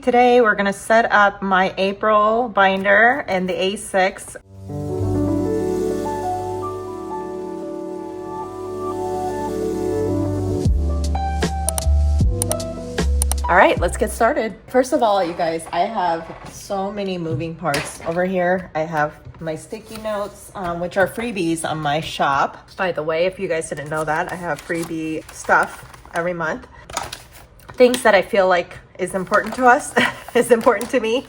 Today we're going to set up my April binder and the A6. All right, let's get started. First of all, you guys, I have so many moving parts over here. I have my sticky notes, which are freebies on my shop. By the way, if you guys didn't know that, I have freebie stuff every month. Things that I feel like is important to us, is important to me.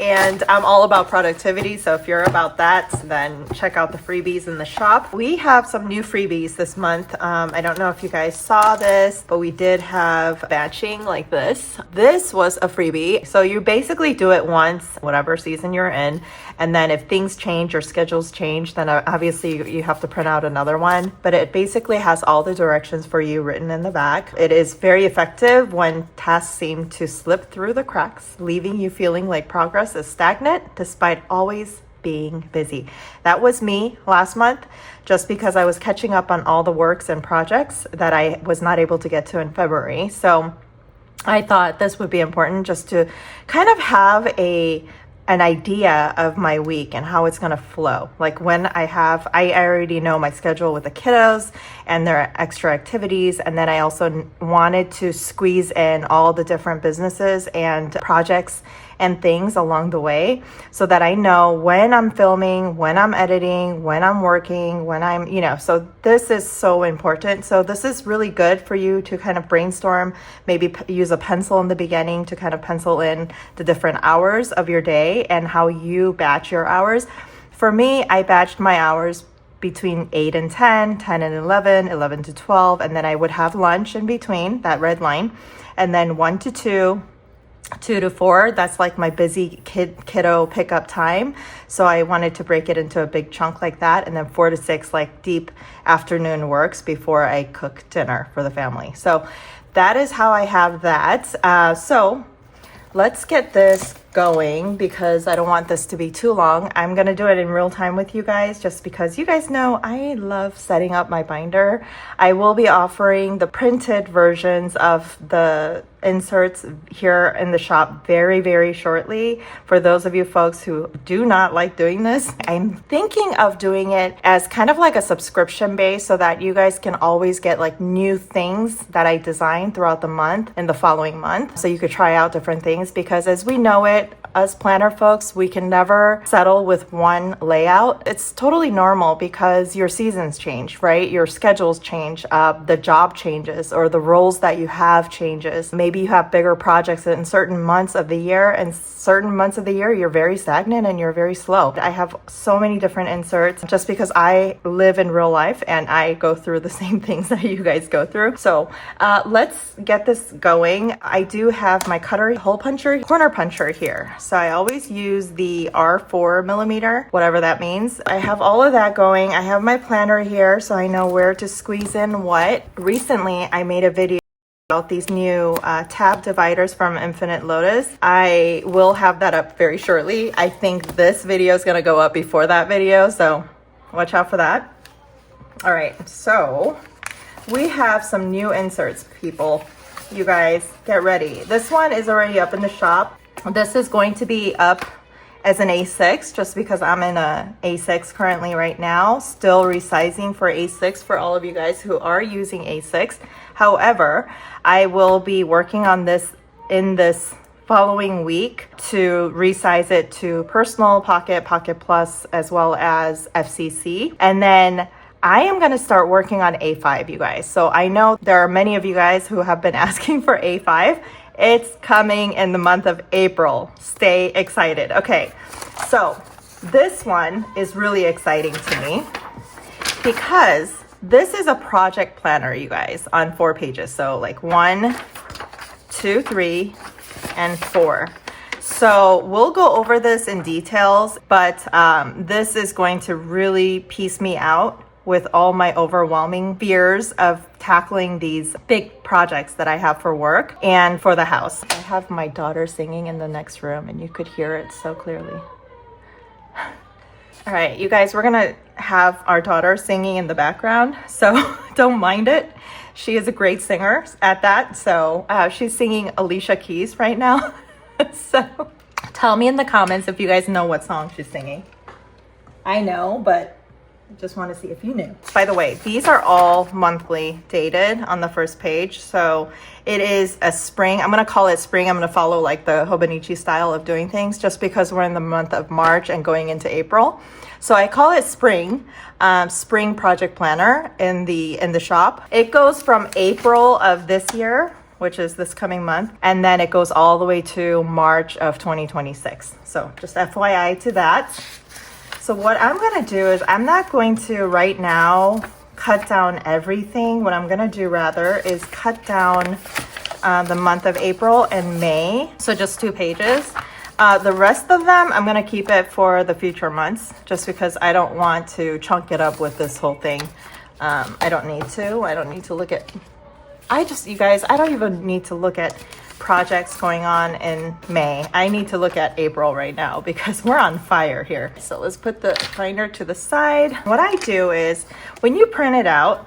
And I'm all about productivity. So if you're about that, then check out the freebies in the shop. We have some new freebies this month. I don't know if you guys saw this, but we did have batching like this. This was a freebie. So you basically do it once, whatever season you're in. And then if things change or schedules change, then obviously you have to print out another one. But it basically has all the directions for you written in the back. It is very effective when tasks seem to slip through the cracks, leaving you feeling like progress is stagnant despite always being busy. That was me last month, just because I was catching up on all the works and projects that I was not able to get to in February. So I thought this would be important just to kind of have an idea of my week and how it's going to flow. Like when I already know my schedule with the kiddos and their extra activities. And then I also wanted to squeeze in all the different businesses and projects and things along the way so that I know when I'm filming, when I'm editing, when I'm working, when I'm, so this is so important. So this is really good for you to kind of brainstorm, maybe use a pencil in the beginning to kind of pencil in the different hours of your day and how you batch your hours. For me, I batched my hours between 8 and 10, 10 and 11, 11 to 12, and then I would have lunch in between, that red line, and then 1 to 2, 2 to 4, that's like my busy kiddo pickup time. So I wanted to break it into a big chunk like that. And then 4 to 6, like deep afternoon works before I cook dinner for the family. So that is how I have that. So let's get this going because I don't want this to be too long. I'm going to do it in real time with you guys just because you guys know I love setting up my binder. I will be offering the printed versions of the inserts here in the shop very, very shortly. For those of you folks who do not like doing this, I'm thinking of doing it as kind of like a subscription base so that you guys can always get like new things that I design throughout the month and the following month. So you could try out different things because as we know it, us planner folks, we can never settle with one layout. It's totally normal because your seasons change, right? Your schedules change, the job changes, or the roles that you have changes. Maybe you have bigger projects in certain months of the year, and certain months of the year you're very stagnant and you're very slow. I have so many different inserts just because I live in real life and I go through the same things that you guys go through. So let's get this going. I do have my cutter, hole puncher, corner puncher here. So I always use the R4 millimeter, whatever that means. I have all of that going. I have my planner here so I know where to squeeze in what. Recently, I made a video about these new tab dividers from Infinite Lotus. I will have that up very shortly. I think this video is going to go up before that video, so watch out for that. All right, so we have some new inserts, people. You guys, get ready. This one is already up in the shop. This is going to be up as an A6 just because I'm in a A6 currently right now, still resizing for A6 for all of you guys who are using A6. However, I will be working on this in this following week to resize it to personal, pocket, pocket plus, as well as FCC. And then I am going to start working on A5, you guys. So I know there are many of you guys who have been asking for A5. It's coming in the month of April. Stay excited. Okay, so this one is really exciting to me because this is a project planner, you guys, on 4 pages. So like 1, 2, 3, and 4. So we'll go over this in details, but this is going to really piece me out with all my overwhelming fears of tackling these big projects that I have for work and for the house. I have my daughter singing in the next room and you could hear it so clearly. All right, you guys, we're gonna have our daughter singing in the background, so don't mind it. She is a great singer at that, so she's singing Alicia Keys right now. So tell me in the comments if you guys know what song she's singing. I know, but I just want to see if you knew. By the way, these are all monthly dated on the first page. So it is a spring. I'm going to call it spring. I'm going to follow like the Hobonichi style of doing things just because we're in the month of March and going into April. So I call it spring, spring project planner in the shop. It goes from April of this year, which is this coming month, and then it goes all the way to March of 2026. So just FYI to that. So what I'm gonna do is I'm not going to right now cut down everything. What I'm gonna do rather is cut down the month of April and May. So just 2 pages. The rest of them, I'm gonna keep it for the future months just because I don't want to chunk it up with this whole thing. I don't need to look at, you guys, I don't even need to look at projects going on in May. I need to look at April right now because we're on fire here. So let's put the binder to the side. What I do is when you print it out,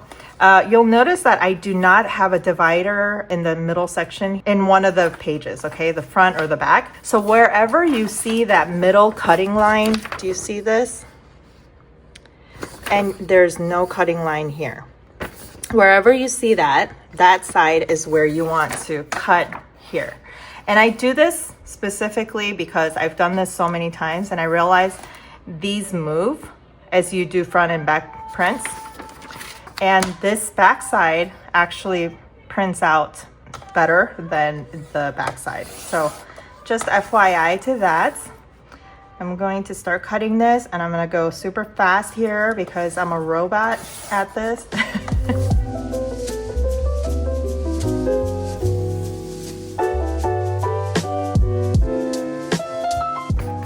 you'll notice that I do not have a divider in the middle section in one of the pages, okay, the front or the back. So wherever you see that middle cutting line, do you see this? And there's no cutting line here. Wherever you see that, that side is where you want to cut here. And I do this specifically because I've done this so many times and I realize these move as you do front and back prints. And this back side actually prints out better than the back side. So just FYI to that. I'm going to start cutting this and I'm going to go super fast here because I'm a robot at this.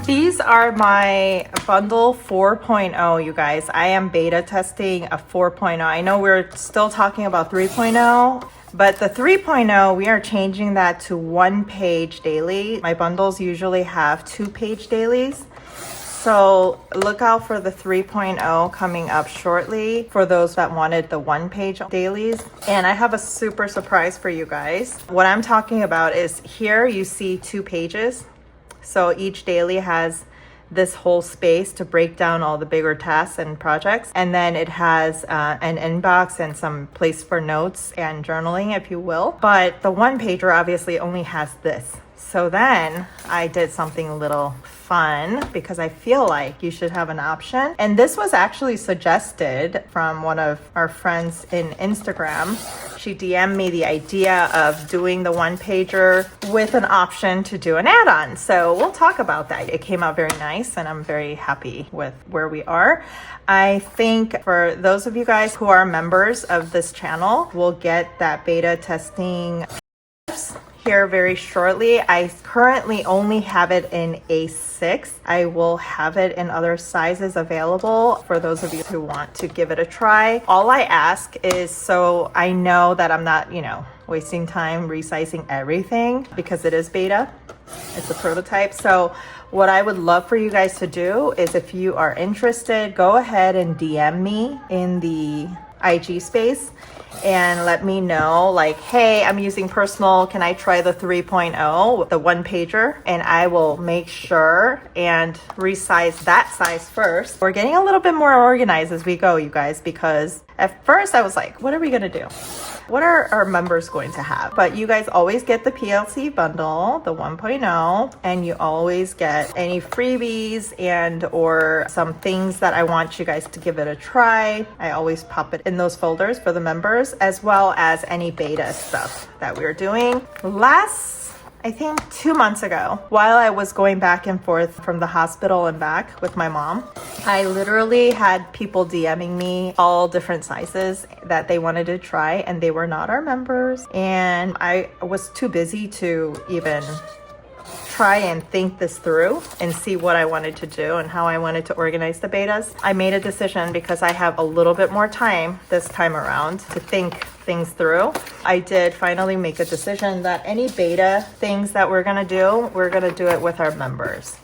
These are my bundle 4.0, you guys. I am beta testing a 4.0. I know we're still talking about 3.0, but the 3.0, we are changing that to 1 page daily. My bundles usually have 2 page dailies. So look out for the 3.0 coming up shortly for those that wanted the 1 page dailies. And I have a super surprise for you guys. What I'm talking about is here you see 2 pages. So each daily has this whole space to break down all the bigger tasks and projects. And then it has an inbox and some place for notes and journaling, if you will. But the 1 pager obviously only has this. So then I did something a little fun because I feel like you should have an option. And this was actually suggested from one of our friends in Instagram. She DM'd me the idea of doing the 1 pager with an option to do an add-on. So we'll talk about that. It came out very nice and I'm very happy with where we are. I think for those of you guys who are members of this channel, will get that beta testing here very shortly. I currently only have it in A6. I will have it in other sizes available for those of you who want to give it a try. All I ask is so I know that I'm not, wasting time resizing everything because it is beta. It's a prototype. So what I would love for you guys to do is if you are interested, go ahead and DM me in the IG space and let me know like, hey, I'm using personal, can I try the 3.0, the 1 pager? And I will make sure and resize that size first. We're getting a little bit more organized as we go, you guys, because at first I was like, what are we gonna do? What are our members going to have? But you guys always get the PLC bundle, the 1.0, and you always get any freebies and or some things that I want you guys to give it a try. I always pop it in those folders for the members, as well as any beta stuff that we're doing. I think 2 months ago, while I was going back and forth from the hospital and back with my mom, I literally had people DMing me all different sizes that they wanted to try, and they were not our members. And I was too busy to even try and think this through and see what I wanted to do and how I wanted to organize the betas. I made a decision because I have a little bit more time this time around to think things through. I did finally make a decision that any beta things that we're gonna do it with our members.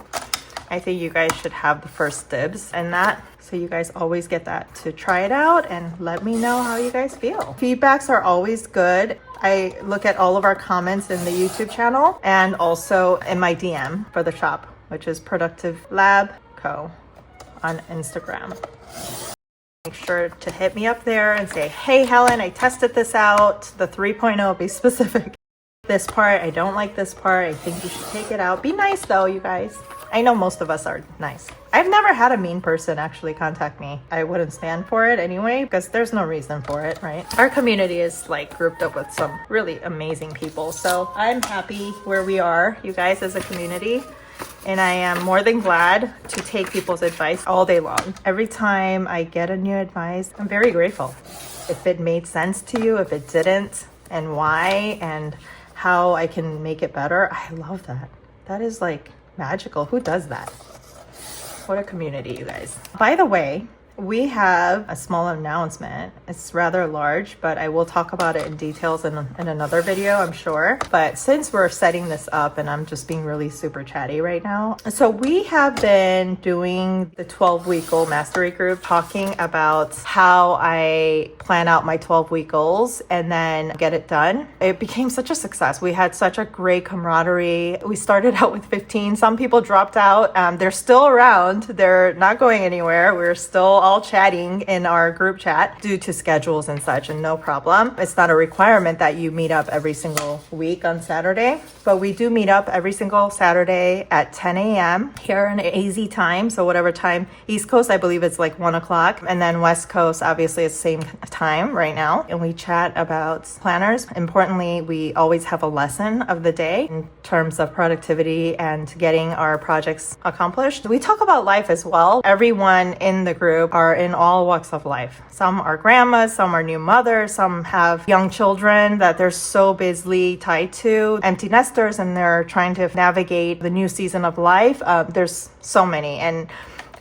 I think you guys should have the first dibs in that. So you guys always get that to try it out and let me know how you guys feel. Feedbacks are always good. I look at all of our comments in the YouTube channel and also in my DM for the shop, which is Productive Lab Co. on Instagram. Make sure to hit me up there and say, hey Helen, I tested this out. The 3.0, be specific. This part, I don't like this part. I think you should take it out. Be nice though, you guys. I know most of us are nice. I've never had a mean person actually contact me. I wouldn't stand for it anyway, because there's no reason for it, right? Our community is like grouped up with some really amazing people. So I'm happy where we are, you guys, as a community. And I am more than glad to take people's advice all day long. Every time I get a new advice, I'm very grateful. If it made sense to you, if it didn't, and why, and how I can make it better, I love that. That is like magical. Who does that? What a community, you guys. By the way, we have a small announcement. It's rather large, but I will talk about it in details in another video, I'm sure. But since we're setting this up and I'm just being really super chatty right now. So we have been doing the 12-week goal mastery group, talking about how I plan out my 12-week goals and then get it done. It became such a success. We had such a great camaraderie. We started out with 15. Some people dropped out. They're still around. They're not going anywhere. We're still all chatting in our group chat due to schedules and such, and no problem. It's not a requirement that you meet up every single week on Saturday, but we do meet up every single Saturday at 10 a.m. here in AZ time. So whatever time, East Coast, I believe it's like 1 o'clock. And then West Coast, obviously it's the same time right now. And we chat about planners. Importantly, we always have a lesson of the day in terms of productivity and getting our projects accomplished. We talk about life as well. Everyone in the group are in all walks of life. Some are grandmas, some are new mothers, some have young children that they're so busily tied to, empty nesters, and they're trying to navigate the new season of life. There's so many. And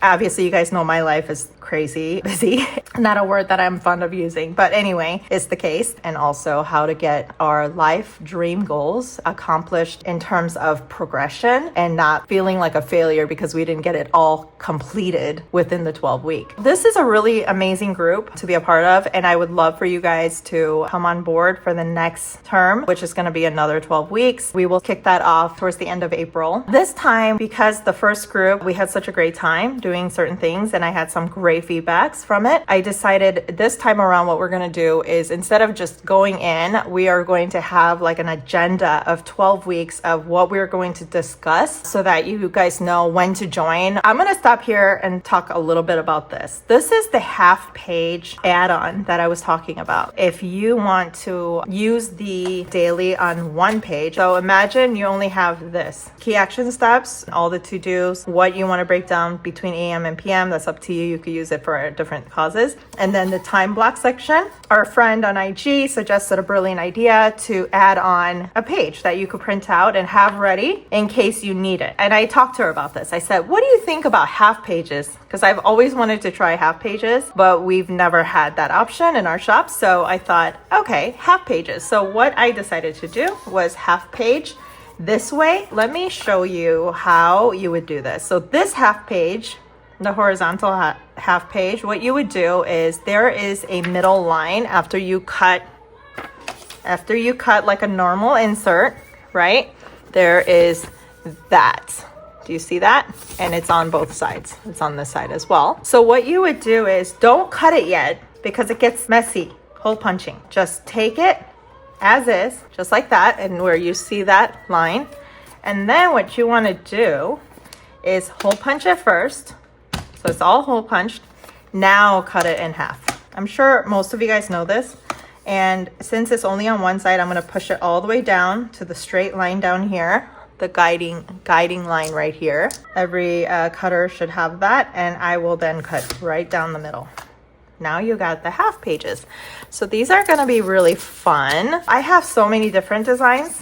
obviously, you guys know my life is crazy busy. Not a word that I'm fond of using, but anyway, it's the case. And also how to get our life dream goals accomplished in terms of progression and not feeling like a failure because we didn't get it all completed within the 12 week. This is a really amazing group to be a part of, and I would love for you guys to come on board for the next term, which is going to be another 12 weeks. We will kick that off towards the end of April. This time, because the first group, we had such a great time doing certain things and I had some great feedbacks from it, I decided this time around what we're going to do is, instead of just going in, we are going to have like an agenda of 12 weeks of what we're going to discuss so that you guys know when to join. I'm going to stop here and talk a little bit about this. This is the half-page add-on that I was talking about. If you want to use the daily on one page, so imagine you only have this: key action steps, all the to-dos, what you want to break down between AM and PM. That's up to you. You could use it for different causes. And then the time block section. Our friend on IG suggested a brilliant idea to add on a page that you could print out and have ready in case you need it. And I talked to her about this. I said, what do you think about half pages? Because I've always wanted to try half pages, but we've never had that option in our shop. So I thought, okay, half pages. So what I decided to do was half page this way. Let me show you how you would do this. So this half page, the horizontal half page, what you would do is there is a middle line after you cut like a normal insert, right? There is that. Do you see that? And it's on both sides. It's on this side as well. So what you would do is, don't cut it yet because it gets messy, hole punching. Just take it as is, just like that, and where you see that line. And then what you want to do is hole punch it first. So it's all hole punched. Now cut it in half. I'm sure most of you guys know this. And since it's only on one side, I'm going to push it all the way down to the straight line down here, the guiding line right here. Every cutter should have that. And I will then cut right down the middle. Now you got the half pages. So these are going to be really fun. I have so many different designs.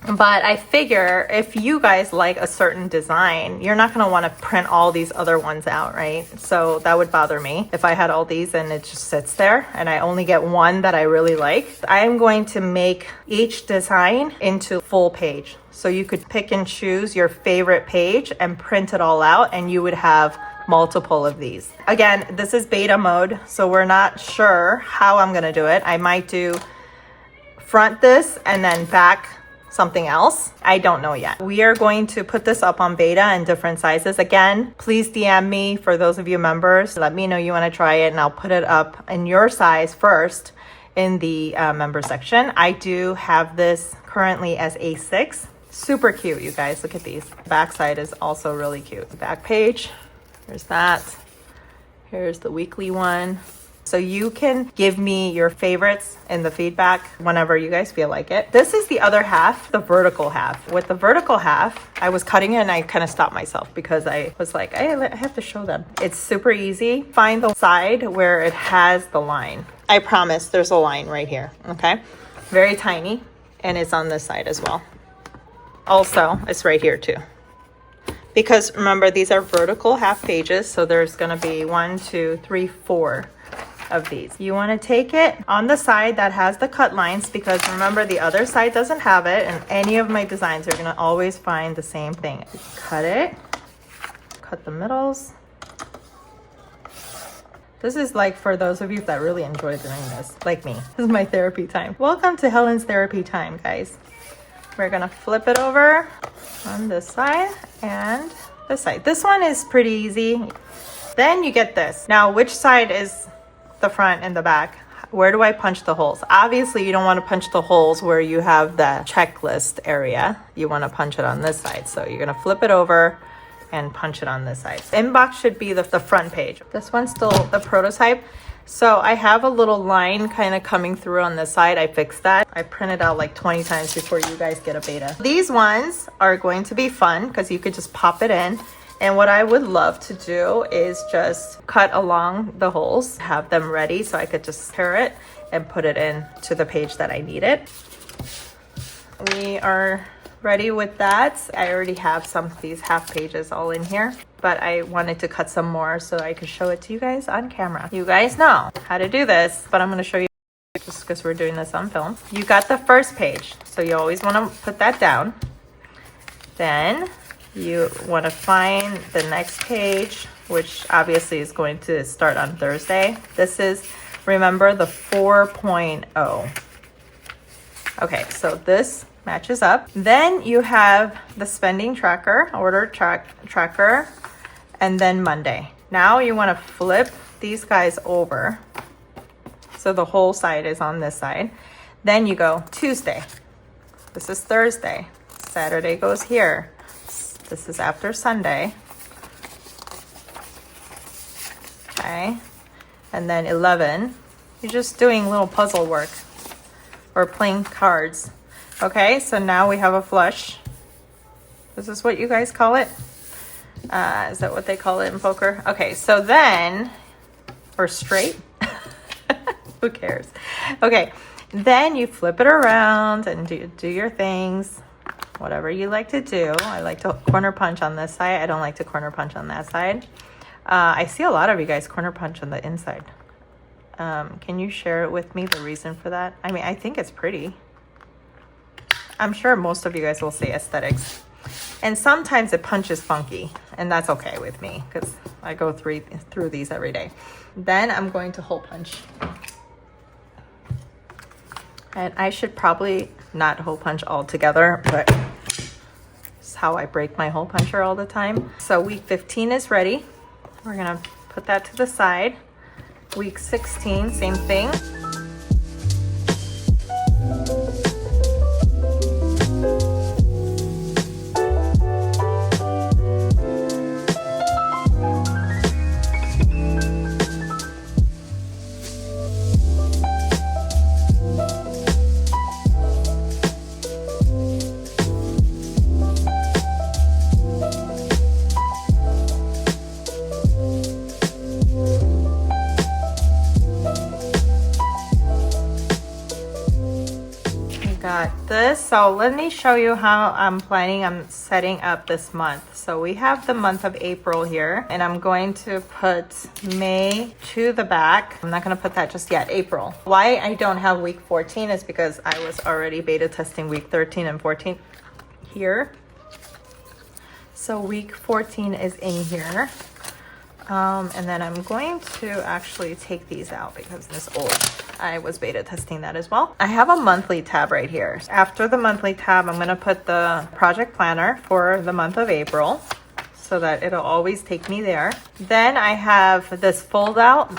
But I figure if you guys like a certain design, you're not going to want to print all these other ones out, right? So that would bother me if I had all these and it just sits there and I only get one that I really like. I am going to make each design into full page. So you could pick and choose your favorite page and print it all out, and you would have multiple of these. Again, this is beta mode, so we're not sure how I'm gonna do it. I might do front this and then back something else. I don't know yet. We are going to put this up on beta in different sizes. Again, please DM me for those of you members. Let me know you want to try it and I'll put it up in your size first in the member section. I do have this currently as A6. Super cute, you guys. Look at these. The back side is also really cute. The back page, here's that. Here's the weekly one. So you can give me your favorites in the feedback whenever you guys feel like it. This is the other half, the vertical half. With the vertical half, I was cutting it and I kind of stopped myself because I was like, I have to show them. It's super easy. Find the side where it has the line. I promise there's a line right here, okay? Very tiny, and it's on this side as well. Also, it's right here too. Because remember, these are vertical half pages, so there's gonna be 1, 2, 3, 4 of these. You want to take it on the side that has the cut lines, because remember the other side doesn't have it, and any of my designs are going to always find the same thing. Cut it, cut the middles. This is like for those of you that really enjoy doing this, like me. This is my therapy time. Welcome to Helen's therapy time, guys. We're gonna flip it over on this side and this side. This one is pretty easy. Then you get this. Now, which side is the front and the back? Where do I punch the holes? Obviously, you don't want to punch the holes where you have the checklist area. You want to punch it on this side. So you're going to flip it over and punch it on this side. Inbox should be the front page. This one's still the prototype. So I have a little line kind of coming through on this side. I fixed that. I printed out like 20 times before you guys get a beta. These ones are going to be fun because you could just pop it in. And what I would love to do is just cut along the holes, have them ready so I could just tear it and put it in to the page that I need it. We are ready with that. I already have some of these half pages all in here, but I wanted to cut some more so I could show it to you guys on camera. You guys know how to do this, but I'm going to show you just because we're doing this on film. You got the first page, so you always want to put that down. Then you want to find the next page, which obviously is going to start on Thursday. This is, remember, the 4.0. Okay, so this matches up. Then you have the spending tracker, order tracker, and then Monday. Now you want to flip these guys over so the whole side is on this side. Then you go Tuesday. This is Thursday. Saturday goes here. This is after Sunday. Okay. And then 11. You're just doing little puzzle work or playing cards. Okay, so now we have a flush. This is what you guys call it? Is that what they call it in poker? Okay, so then, or straight? Who cares? Okay, then you flip it around and do your things. Whatever you like to do. I like to corner punch on this side. I don't like to corner punch on that side. I see a lot of you guys corner punch on the inside. Can you share it with me, the reason for that? I mean, I think it's pretty. I'm sure most of you guys will say aesthetics. And sometimes it punches funky, and that's okay with me because I go through these every day. Then I'm going to hole punch. And I should probably not hole punch all together, but it's how I break my hole puncher all the time. So week 15 is ready. We're gonna put that to the side. Week 16, same thing. Got this. So let me show you how I'm setting up this month. So we have the month of April here, and I'm going to put May to the back. I'm not going to put that just yet. April. Why I don't have week 14 is because I was already beta testing week 13 and 14 here. So week 14 is in here. And then I'm going to actually take these out because this old, I was beta testing that as well. I have a monthly tab right here. After the monthly tab, I'm gonna put the project planner for the month of April so that it'll always take me there. Then I have this fold out.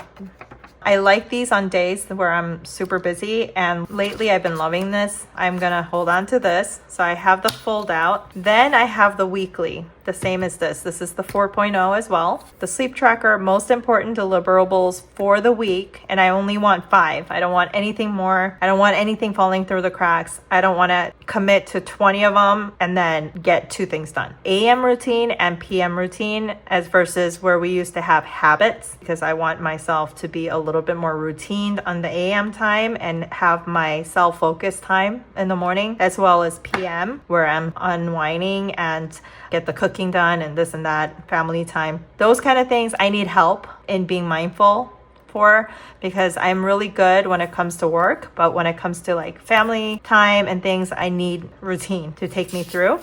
I like these on days where I'm super busy, and lately I've been loving this. I'm gonna hold on to this. So I have the fold out. Then I have the weekly, the same as this. This is the 4.0 as well. The sleep tracker, most important deliverables for the week, and I only want 5. I don't want anything more. I don't want anything falling through the cracks. I don't wanna commit to 20 of them and then get 2 things done. AM routine and PM routine as versus where we used to have habits, because I want myself to be a little bit more routine on the AM time and have my self-focus time in the morning, as well as PM where I'm unwinding and get the cooking done and this and that, family time. Those kind of things I need help in being mindful for, because I'm really good when it comes to work, but when it comes to like family time and things, I need routine to take me through.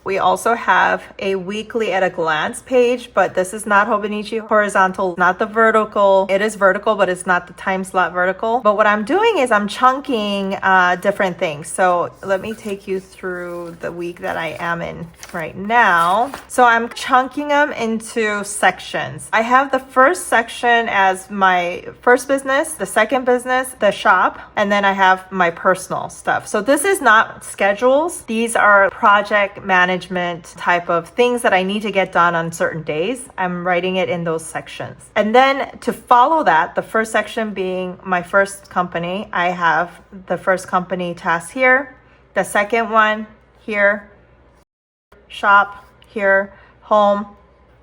We also have a weekly at a glance page, but this is not Hobonichi horizontal, not the vertical. It is vertical, but it's not the time slot vertical. But what I'm doing is I'm chunking different things. So let me take you through the week that I am in right now. So I'm chunking them into sections. I have the first section as my first business, the second business, the shop, and then I have my personal stuff. So this is not schedules. These are project management type of things that I need to get done on certain days. I'm writing it in those sections. And then to follow that, the first section being my first company, I have the first company task here, the second one here, shop here, home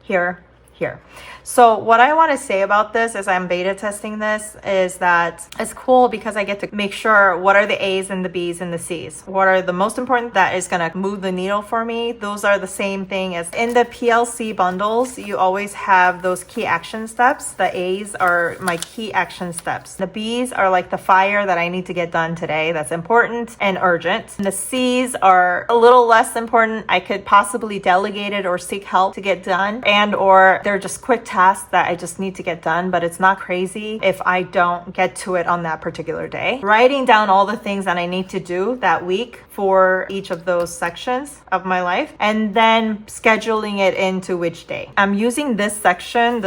here, here. So what I want to say about this as I'm beta testing this is that it's cool because I get to make sure what are the A's and the B's and the C's. What are the most important that is going to move the needle for me? Those are the same thing as in the PLC bundles. You always have those key action steps. The A's are my key action steps. The B's are like the fire that I need to get done today. That's important and urgent. And the C's are a little less important. I could possibly delegate it or seek help to get done, and or they're just quick tasks that I just need to get done, but it's not crazy if I don't get to it on that particular day. Writing down all the things that I need to do that week for each of those sections of my life, and then scheduling it into which day. I'm using this section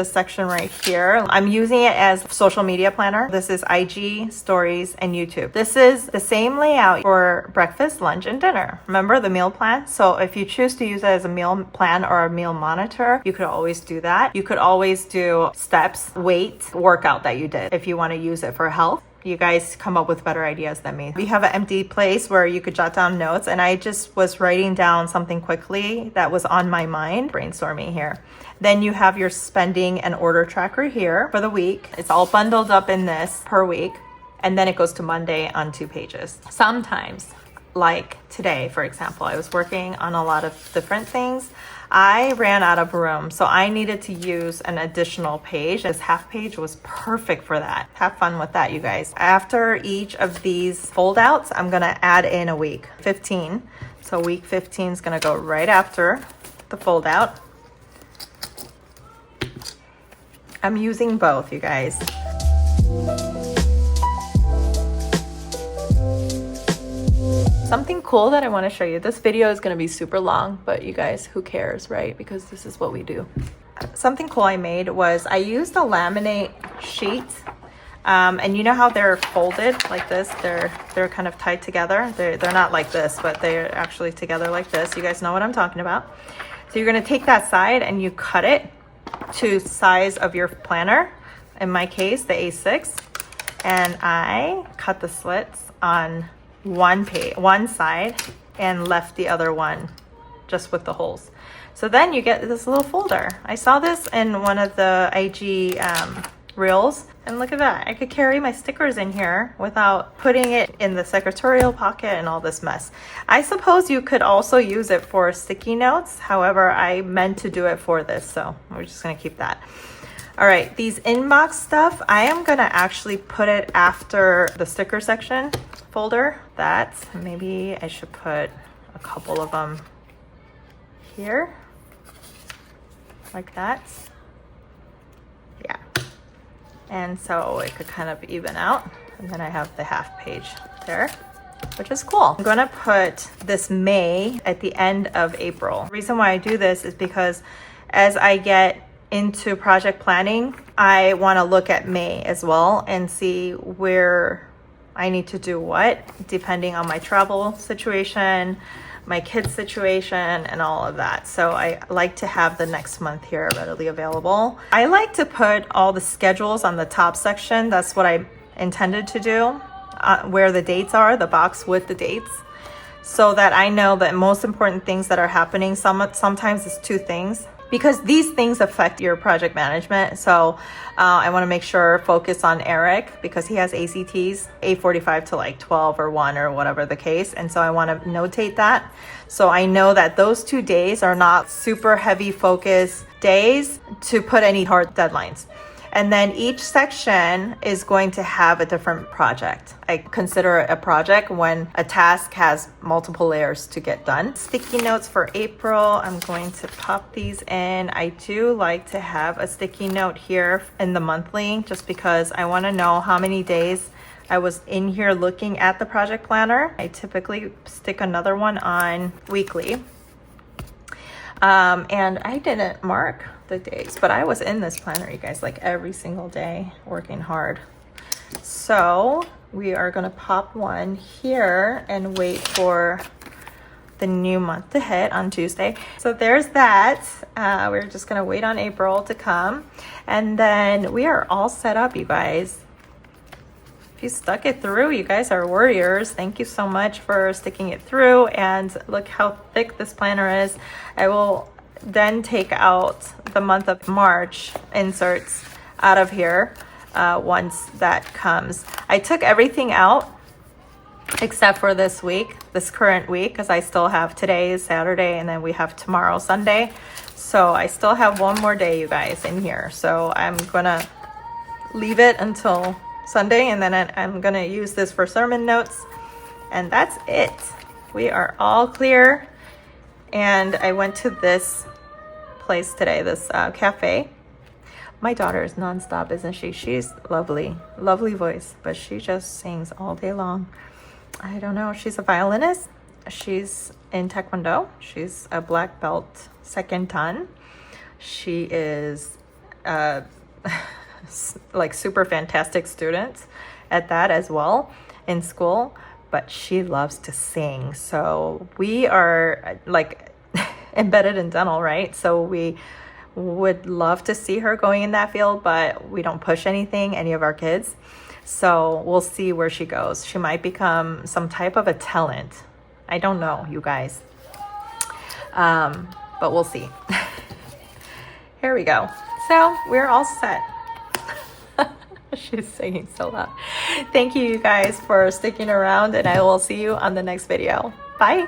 right here. I'm using it as social media planner. This is IG, stories, and YouTube. This is the same layout for breakfast, lunch, and dinner. Remember the meal plan? So if you choose to use it as a meal plan or a meal monitor, you could always do that. You could always do steps, weight, workout that you did if you want to use it for health. You guys come up with better ideas than me. We have an empty place where you could jot down notes, and I just was writing down something quickly that was on my mind, brainstorming here. Then you have your spending and order tracker here for the week. It's all bundled up in this per week, and then it goes to Monday on 2 pages. Sometimes, like today, for example, I was working on a lot of different things. I ran out of room, so I needed to use an additional page. This half page was perfect for that. Have fun with that, you guys. After each of these foldouts, I'm gonna add in a week, 15. So week 15 is gonna go right after the foldout. I'm using both, you guys. Something cool that I want to show you. This video is going to be super long, but you guys, who cares, right? Because this is what we do. Something cool I made was I used a laminate sheet. And you know how they're folded like this? They're kind of tied together. They're not like this, but they're actually together like this. You guys know what I'm talking about. So you're going to take that side and you cut it to size of your planner. In my case, the A6. And I cut the slits on one side and left the other one just with the holes. So then you get this little folder. I saw this in one of the IG reels, and look at that. I could carry my stickers in here without putting it in the secretarial pocket and all this mess. I suppose you could also use it for sticky notes. However, I meant to do it for this, so we're just gonna keep that. All right, these inbox stuff, I am gonna actually put it after the sticker section folder. Maybe I should put a couple of them here, like that. And so it could kind of even out. And then I have the half page there, which is cool. I'm gonna put this May at the end of April. The reason why I do this is because as I get into project planning, I wanna look at May as well and see where I need to do what, depending on my travel situation, my kids' situation, and all of that. So I like to have the next month here readily available. I like to put all the schedules on the top section. That's what I intended to do, where the dates are, the box with the dates, so that I know that most important things that are happening, sometimes it's 2 things, because these things affect your project management. So I want to make sure focus on Eric because he has ACTs 8:45 to like 12 or 1 or whatever the case. And so I want to notate that. So I know that those 2 days are not super heavy focus days to put any hard deadlines. And then each section is going to have a different project. I consider it a project when a task has multiple layers to get done. Sticky notes for April, I'm going to pop these in. I do like to have a sticky note here in the monthly, just because I want to know how many days I was in here looking at the project planner. I typically stick another one on weekly. And I didn't mark the days, but I was in this planner, you guys, like every single day working hard. So we are gonna pop one here and wait for the new month to hit on Tuesday. So there's that. We're just gonna wait on April to come, and then we are all set up, you guys. If you stuck it through, you guys are warriors. Thank you so much for sticking it through. And look how thick this planner is. I will then take out the month of March inserts out of here once that comes. I took everything out except for this week, this current week, because I still have today is Saturday and then we have tomorrow Sunday. So I still have one more day, you guys, in here. So I'm gonna leave it until Sunday, and then I'm gonna use this for sermon notes, and that's it. We are all clear. And I went to this place today, this cafe. My daughter is nonstop, isn't she? She's lovely, lovely voice, but she just sings all day long. I don't know, she's a violinist. She's in Taekwondo. She's a black belt, second dan. She is like super fantastic students at that as well in school, but she loves to sing. So we are like embedded in dental, right? So we would love to see her going in that field, but we don't push any of our kids. So we'll see where she goes. She might become some type of a talent. I don't know, you guys. But we'll see. Here we go. So we're all set. She's singing so loud. Thank you guys for sticking around, and I will see you on the next video. Bye.